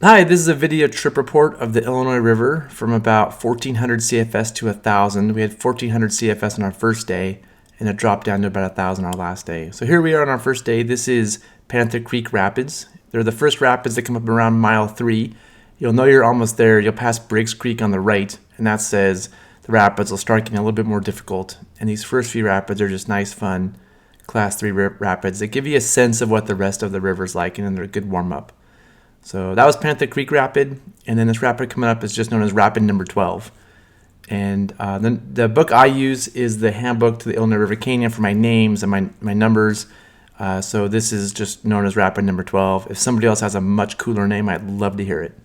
Hi, this is a video trip report of the Illinois River from about 1400 CFS to 1000. We had 1400 CFS on our first day and it dropped down to about 1000 our last day. So here we are on our first day. This is Panther Creek Rapids. They're the first rapids that come up around mile 3. You'll know you're almost there. You'll pass Briggs Creek on the right, and that says the rapids will start getting a little bit more difficult. And these first few rapids are just nice, fun Class 3 rapids that give you a sense of what the rest of the river's like, and they're a good warm-up. So that was Panther Creek Rapid, and then this rapid coming up is just known as Rapid number 12. And then the book I use is the Handbook to the Illinois River Canyon for my names and my numbers. So this is just known as Rapid number 12. If somebody else has a much cooler name, I'd love to hear it.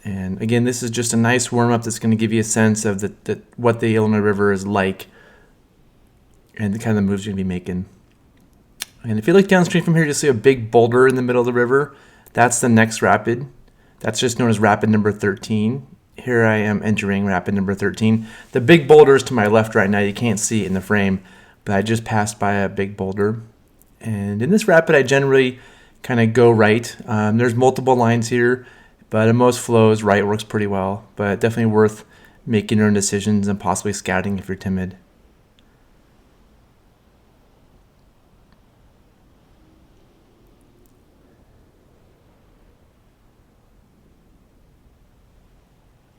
And again, this is just a nice warm-up that's going to give you a sense of what the Illinois River is like and the kind of moves you're going to be making. And if you look downstream from here, you'll see a big boulder in the middle of the river. That's the next rapid. That's just known as Rapid number 13. Here I am entering Rapid number 13. The big boulder is to my left right now. You can't see it in the frame, but I just passed by a big boulder. And in this rapid, I generally kind of go right. There's multiple lines here, but in most flows, right works pretty well. But definitely worth making your own decisions and possibly scouting if you're timid.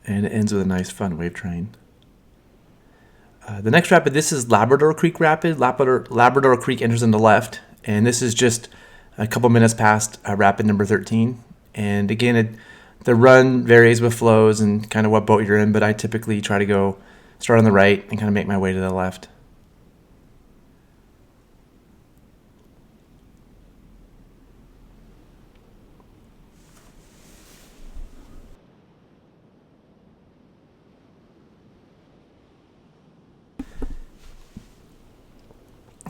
And it ends with a nice fun wave train. The next rapid, this is Labrador Creek Rapid. Labrador Creek enters on the left, and this is just a couple minutes past Rapid number 13. And again, the run varies with flows and kind of what boat you're in, but I typically try to start on the right and kind of make my way to the left.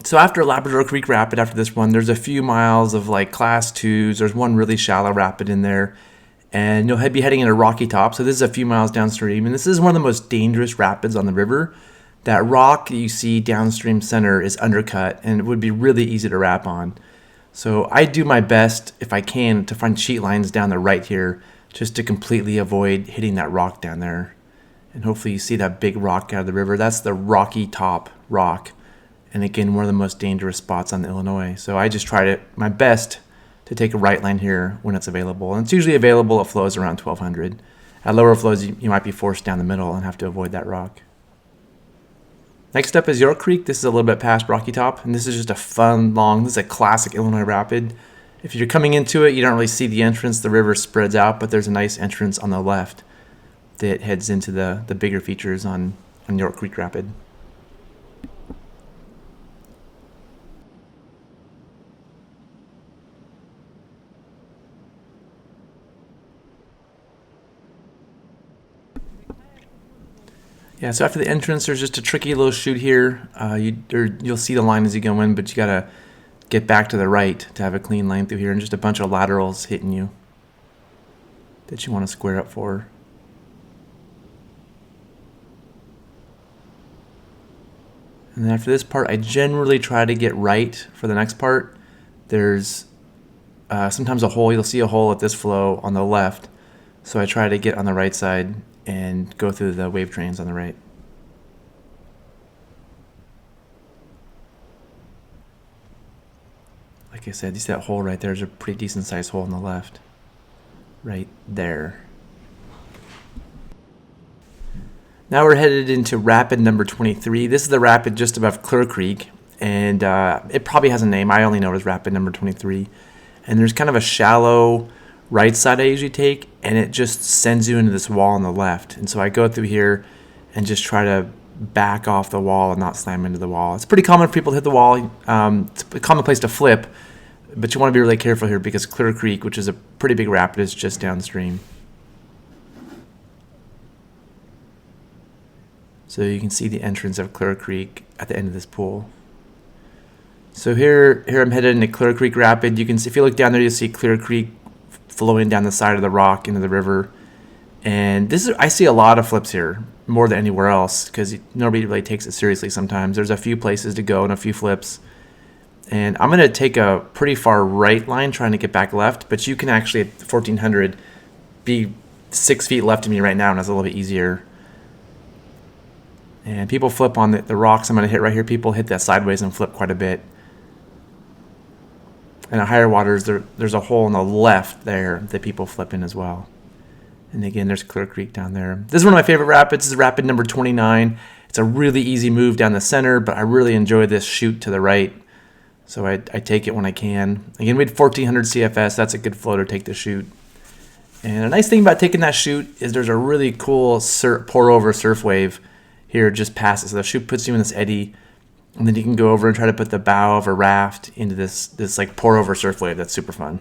So after Labrador Creek Rapid, after this one, there's a few miles of like class 2s. There's one really shallow rapid in there, and you'll be heading into Rocky Top. So this is a few miles downstream, and this is one of the most dangerous rapids on the river. That rock that you see downstream center is undercut, and it would be really easy to rap on. So I do my best, if I can, to find sheet lines down the right here, just to completely avoid hitting that rock down there. And hopefully you see that big rock out of the river. That's the Rocky Top rock. And again, one of the most dangerous spots on the Illinois. So I just try my best to take a right line here when it's available. And it's usually available at flows around 1200. At lower flows, you might be forced down the middle and have to avoid that rock. Next up is York Creek. This is a little bit past Rocky Top. And this is just a fun, this is a classic Illinois rapid. If you're coming into it, you don't really see the entrance. The river spreads out, but there's a nice entrance on the left that heads into the bigger features on York Creek Rapid. Yeah, so after the entrance, there's just a tricky little chute here. You'll see the line as you go in, but you gotta get back to the right to have a clean line through here, and just a bunch of laterals hitting you that you want to square up for. And then after this part, I generally try to get right for the next part. There's sometimes a hole. You'll see a hole at this flow on the left, so I try to get on the right side and go through the wave trains on the right. Like I said, you see that hole right there is a pretty decent sized hole on the left. Right there. Now we're headed into Rapid number 23. This is the rapid just above Clear Creek, and it probably has a name. I only know it as Rapid number 23. And there's kind of a shallow right side I usually take, and it just sends you into this wall on the left. And so I go through here and just try to back off the wall and not slam into the wall. It's pretty common for people to hit the wall. It's a common place to flip, but you want to be really careful here because Clear Creek, which is a pretty big rapid, is just downstream. So you can see the entrance of Clear Creek at the end of this pool. So here I'm headed into Clear Creek Rapid. You can see, if you look down there, you'll see Clear Creek flowing down the side of the rock into the river. And I see a lot of flips here, more than anywhere else, because nobody really takes it seriously sometimes. There's a few places to go and a few flips. And I'm going to take a pretty far right line trying to get back left, but you can actually at 1400 be 6 feet left of me right now, and it's a little bit easier. And people flip on the rocks I'm going to hit right here. People hit that sideways and flip quite a bit. And at higher waters, there's a hole on the left there that people flip in as well. And again, there's Clear Creek down there. This is one of my favorite rapids. This is rapid number 29. It's a really easy move down the center, but I really enjoy this chute to the right. So I take it when I can. Again, we had 1400 CFS. That's a good flow to take the chute. And a nice thing about taking that chute is there's a really cool pour over surf wave here just past it. So the chute puts you in this eddy, and then you can go over and try to put the bow of a raft into this like pour over surf wave. That's super fun.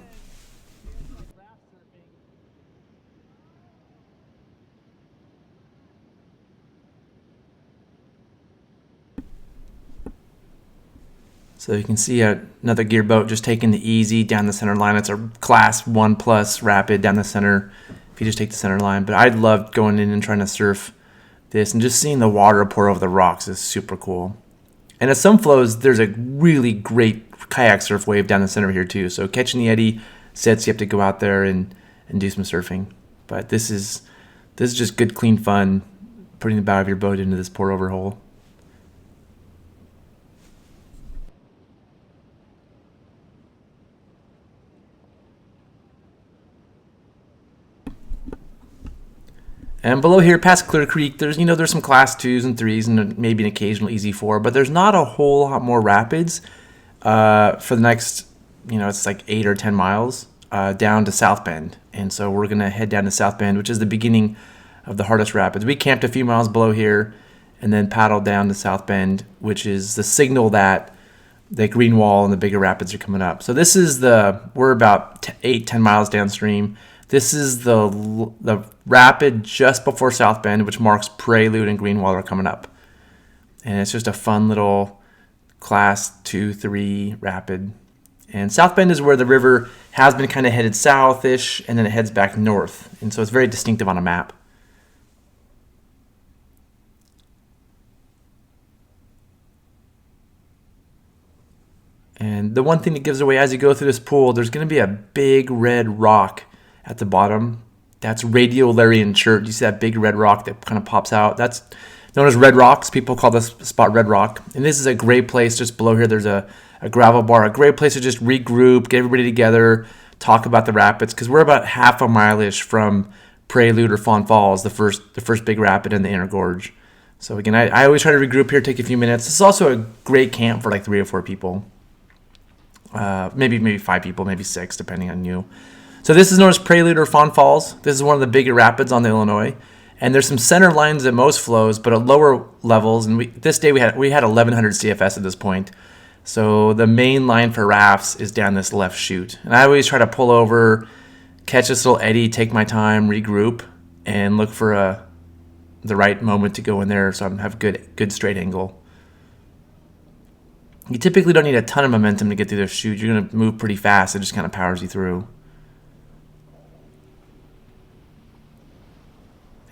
So you can see another gear boat just taking the easy down the center line. It's a class 1 plus rapid down the center if you just take the center line. But I loved going in and trying to surf this, and just seeing the water pour over the rocks is super cool. And at some flows, there's a really great kayak surf wave down the center here too. So catching the eddy sets you have to go out there and do some surfing. But this is just good, clean fun, putting the bow of your boat into this pour over hole. And below here, past Clear Creek, there's some class 2s and 3s and maybe an occasional easy 4, but there's not a whole lot more rapids for the next, it's like 8 or 10 miles down to South Bend. And so we're going to head down to South Bend, which is the beginning of the hardest rapids. We camped a few miles below here and then paddled down to South Bend, which is the signal that the green wall and the bigger rapids are coming up. So this is we're about 8-10 miles downstream. This is the rapid just before South Bend, which marks Prelude and Greenwater coming up. And it's just a fun little class 2-3 rapid. And South Bend is where the river has been kind of headed south-ish, and then it heads back north. And so it's very distinctive on a map. And the one thing that gives away as you go through this pool, there's going to be a big red rock at the bottom. That's Radiolarian Chert. You see that big red rock that kind of pops out? That's known as Red Rocks. People call this spot Red Rock. And this is a great place. Just below here, there's a gravel bar. A great place to just regroup, get everybody together, talk about the rapids. Because we're about half a mile-ish from Prelude or Fawn Falls, the first big rapid in the Inner Gorge. So again, I always try to regroup here, take a few minutes. This is also a great camp for like 3 or 4 people. Maybe 5 people, maybe 6, depending on you. So this is known as Prelude or Fawn Falls. This is one of the bigger rapids on the Illinois. And there's some center lines at most flows, but at lower levels. And this day we had 1,100 CFS at this point. So the main line for rafts is down this left chute. And I always try to pull over, catch this little eddy, take my time, regroup, and look for the right moment to go in there so I have good straight angle. You typically don't need a ton of momentum to get through this chute. You're going to move pretty fast. It just kind of powers you through.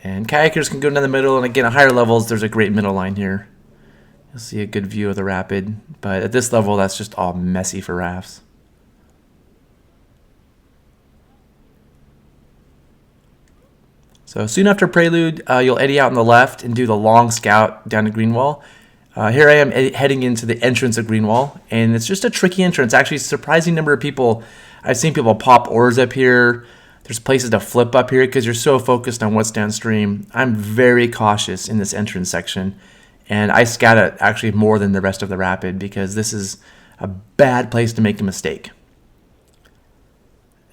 And kayakers can go down the middle, and again, at higher levels, there's a great middle line here. You'll see a good view of the rapid, but at this level, that's just all messy for rafts. So soon after Prelude, you'll eddy out on the left and do the long scout down to Greenwall. Here I am heading into the entrance of Greenwall, and it's just a tricky entrance. Actually, a surprising number of people. I've seen people pop oars up here. There's places to flip up here because you're so focused on what's downstream. I'm very cautious in this entrance section, and I scout it actually more than the rest of the rapid because this is a bad place to make a mistake.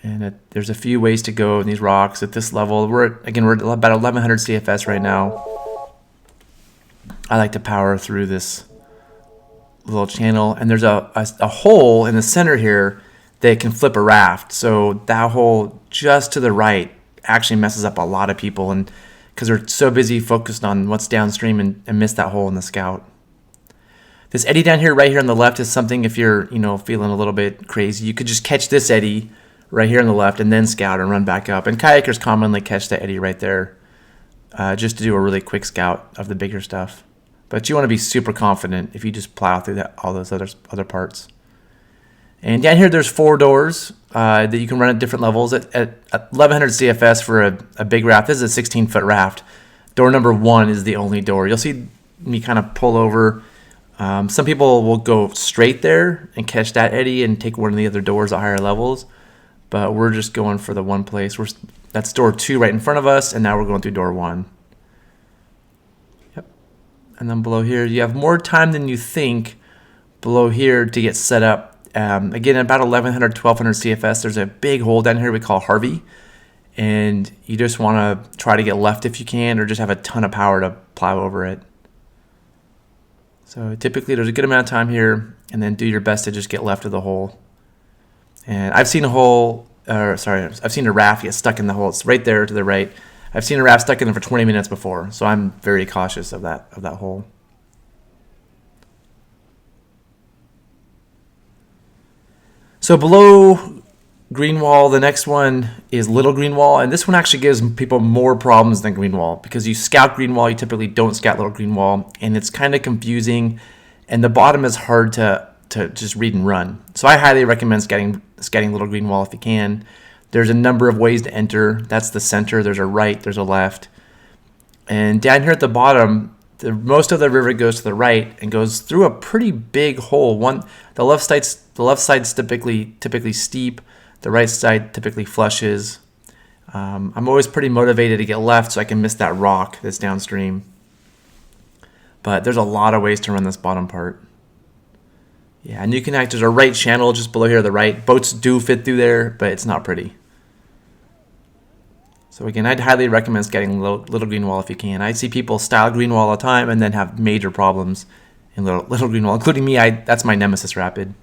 And there's a few ways to go in these rocks at this level. We're at about 1,100 CFS right now. I like to power through this little channel, and there's a hole in the center here that can flip a raft. So that hole just to the right actually messes up a lot of people, and because they're so busy focused on what's downstream and miss that hole in the scout. This eddy down here, right here on the left, is something if you're feeling a little bit crazy, you could just catch this eddy right here on the left and then scout and run back up. And kayakers commonly catch that eddy right there just to do a really quick scout of the bigger stuff. But you want to be super confident if you just plow through all those other parts. And down here, there's 4 doors that you can run at different levels. At 1100 CFS for a big raft, this is a 16-foot raft. Door number 1 is the only door. You'll see me kind of pull over. Some people will go straight there and catch that eddy and take one of the other doors at higher levels. But we're just going for the one place. That's door 2 right in front of us, and now we're going through door 1. Yep. And then below here, you have more time than you think below here to get set up. Again, about 1100, 1200 CFS, there's a big hole down here we call Harvey. And you just want to try to get left if you can, or just have a ton of power to plow over it. So typically there's a good amount of time here, and then do your best to just get left of the hole. And I've seen I've seen a raft get stuck in the hole. It's right there to the right. I've seen a raft stuck in there for 20 minutes before, so I'm very cautious of that hole. So below Greenwall, the next one is Little Greenwall, and this one actually gives people more problems than Greenwall, because you scout Greenwall, you typically don't scout Little Greenwall, and it's kind of confusing, and the bottom is hard to just read and run. So I highly recommend scouting Little Greenwall if you can. There's a number of ways to enter. That's the center. There's a right, there's a left. And down here at the bottom, most of the river goes to the right and goes through a pretty big hole. The left side's typically steep. The right side typically flushes. I'm always pretty motivated to get left so I can miss that rock that's downstream. But there's a lot of ways to run this bottom part. Yeah, and you can there's a right channel just below here to the right. Boats do fit through there, but it's not pretty. So again, I'd highly recommend scouting Little Greenwall if you can. I see people style Greenwall all the time and then have major problems in Little Greenwall, including me. That's my nemesis rapid.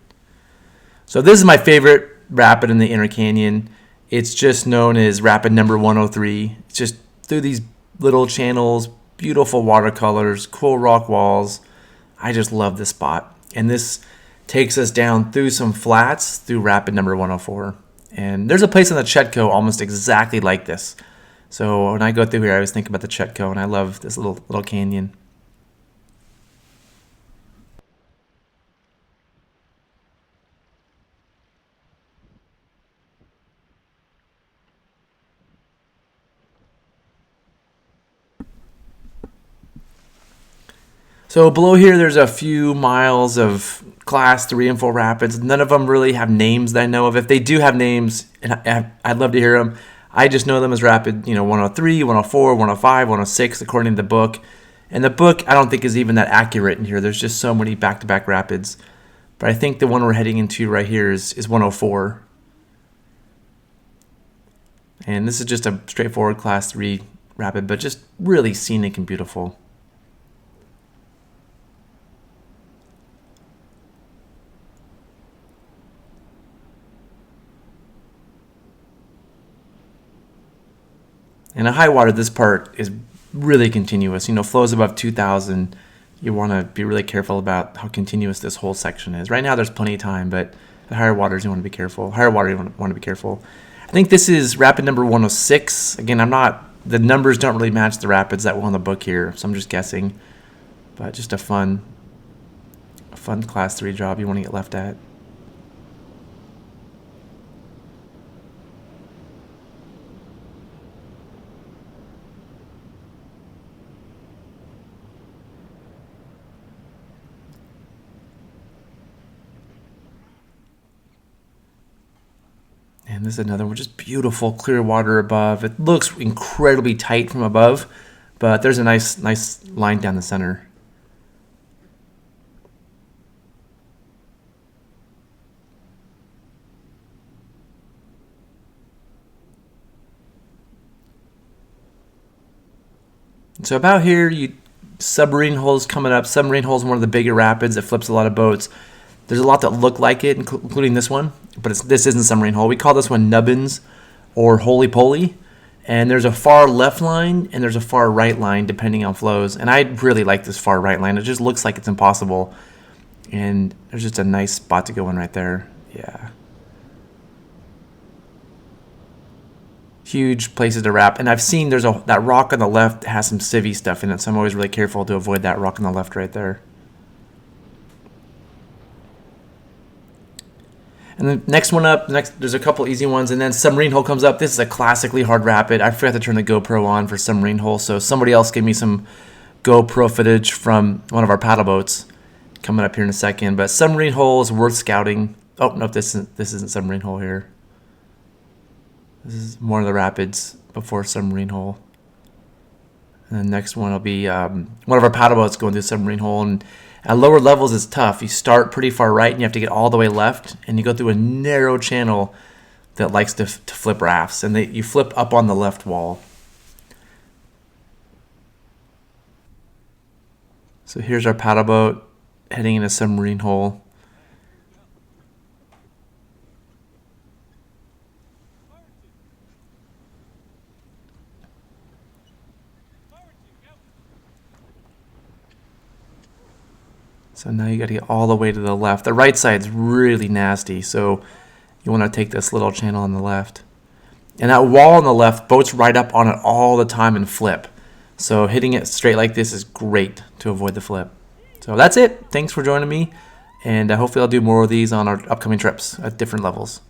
So this is my favorite rapid in the Inner Canyon. It's just known as rapid number 103. It's just through these little channels, beautiful watercolors, cool rock walls. I just love this spot. And this takes us down through some flats through rapid number 104. And there's a place in the Chetco almost exactly like this. So when I go through here, I always think about the Chetco, and I love this little canyon. So below here, there's a few miles of class 3 and 4 rapids. None of them really have names that I know of. If they do have names, and I'd love to hear them, I just know them as rapid, 103, 104, 105, 106, according to the book. And the book, I don't think is even that accurate in here. There's just so many back-to-back rapids. But I think the one we're heading into right here is 104. And this is just a straightforward class 3 rapid, but just really scenic and beautiful. And at high water, this part is really continuous. Flows above 2,000. You want to be really careful about how continuous this whole section is. Right now, there's plenty of time, but at higher waters, you want to be careful. Higher water, you want to be careful. I think this is rapid number 106. Again, the numbers don't really match the rapids that were on the book here, so I'm just guessing. But just a fun class 3 job you want to get left at. And this is another one, just beautiful clear water above. It looks incredibly tight from above, but there's a nice line down the center. So about here, Submarine Holes coming up. Submarine Holes is one of the bigger rapids that flips a lot of boats. There's a lot that look like it, including this one, but this isn't Submarine Hole. We call this one Nubbins or Holy Poly. And there's a far left line and there's a far right line depending on flows. And I really like this far right line. It just looks like it's impossible. And there's just a nice spot to go in right there. Yeah. Huge places to wrap. And I've seen that rock on the left has some civvy stuff in it, so I'm always really careful to avoid that rock on the left right there. And the next one up, there's a couple easy ones, and then Submarine Hole comes up. This is a classically hard rapid. I forgot to turn the GoPro on for Submarine Hole, so somebody else gave me some GoPro footage from one of our paddle boats coming up here in a second. But Submarine Hole is worth scouting. Oh, no, this isn't Submarine Hole here. This is more of the rapids before Submarine Hole. And the next one will be one of our paddle boats going through Submarine Hole. And at lower levels, it's tough. You start pretty far right, and you have to get all the way left, and you go through a narrow channel that likes to flip rafts, and you flip up on the left wall. So here's our paddle boat heading into Submarine Hole. So now you got to get all the way to the left. The right side's really nasty, so you want to take this little channel on the left. And that wall on the left, boats ride up on it all the time and flip. So hitting it straight like this is great to avoid the flip. So that's it. Thanks for joining me, and hopefully I'll do more of these on our upcoming trips at different levels.